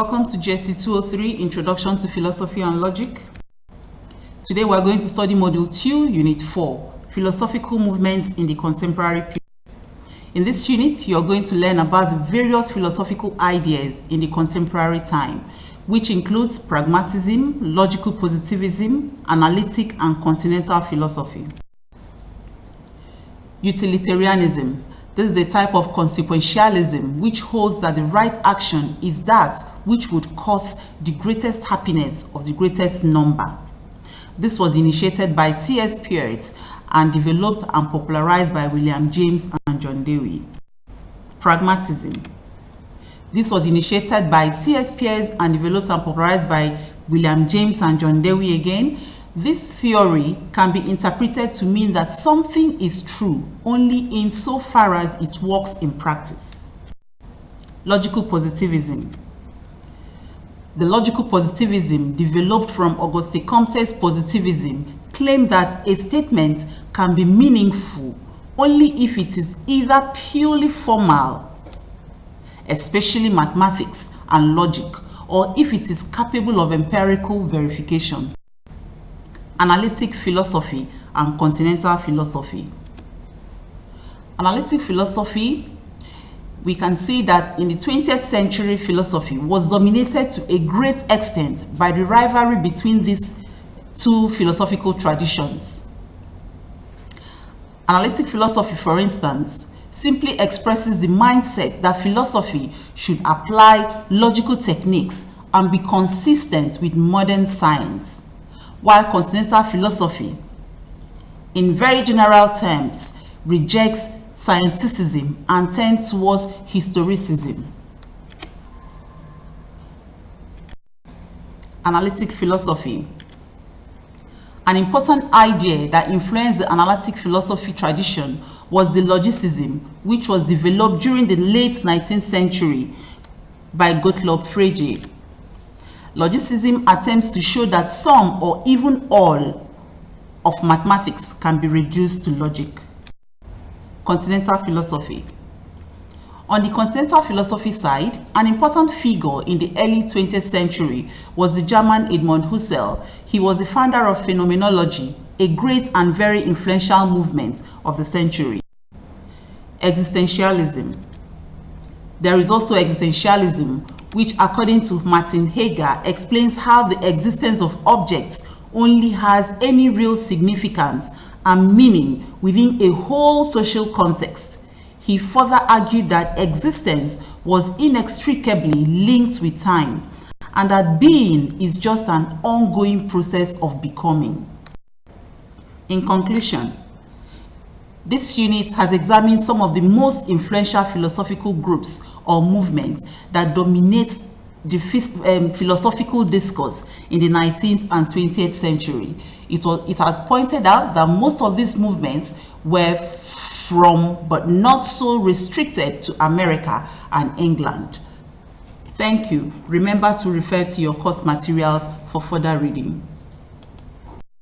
Welcome to GSC 203, Introduction to Philosophy and Logic. Today we are going to study Module 2, Unit 4, Philosophical Movements in the Contemporary Period. In this unit, you are going to learn about the various philosophical ideas in the contemporary time, which includes Pragmatism, Logical Positivism, Analytic, and Continental philosophy. Utilitarianism. This is a type of consequentialism which holds that the right action is that which would cause the greatest happiness of the greatest number. This was initiated by C.S. Peirce and developed and popularized by William James and John Dewey. Pragmatism. This was initiated by C.S. Peirce and developed and popularized by William James and John Dewey again. This theory can be interpreted to mean that something is true only insofar as it works in practice. Logical positivism. The logical positivism developed from Auguste Comte's positivism claimed that a statement can be meaningful only if it is either purely formal, especially mathematics and logic, or if it is capable of empirical verification. Analytic philosophy and Continental philosophy. Analytic philosophy, we can see that in the 20th century, philosophy was dominated to a great extent by the rivalry between these two philosophical traditions. Analytic philosophy, for instance, simply expresses the mindset that philosophy should apply logical techniques and be consistent with modern science, while Continental philosophy, in very general terms, rejects scienticism and tends towards historicism. Analytic philosophy. An important idea that influenced the analytic philosophy tradition was the logicism, which was developed during the late 19th century by Gottlob Frege. Logicism attempts to show that some or even all of mathematics can be reduced to logic. Continental philosophy. On the Continental philosophy side, an important figure in the early 20th century was the German Edmund Husserl. He was the founder of phenomenology, a great and very influential movement of the century. Existentialism. There is also existentialism, which, according to Martin Heidegger, explains how the existence of objects only has any real significance and meaning within a whole social context. He further argued that existence was inextricably linked with time, and that being is just an ongoing process of becoming. In conclusion, this unit has examined some of the most influential philosophical groups or movements that dominate the philosophical discourse in the 19th and 20th century. It has pointed out that most of these movements were from, but not so restricted to, America and England. Thank you. Remember to refer to your course materials for further reading.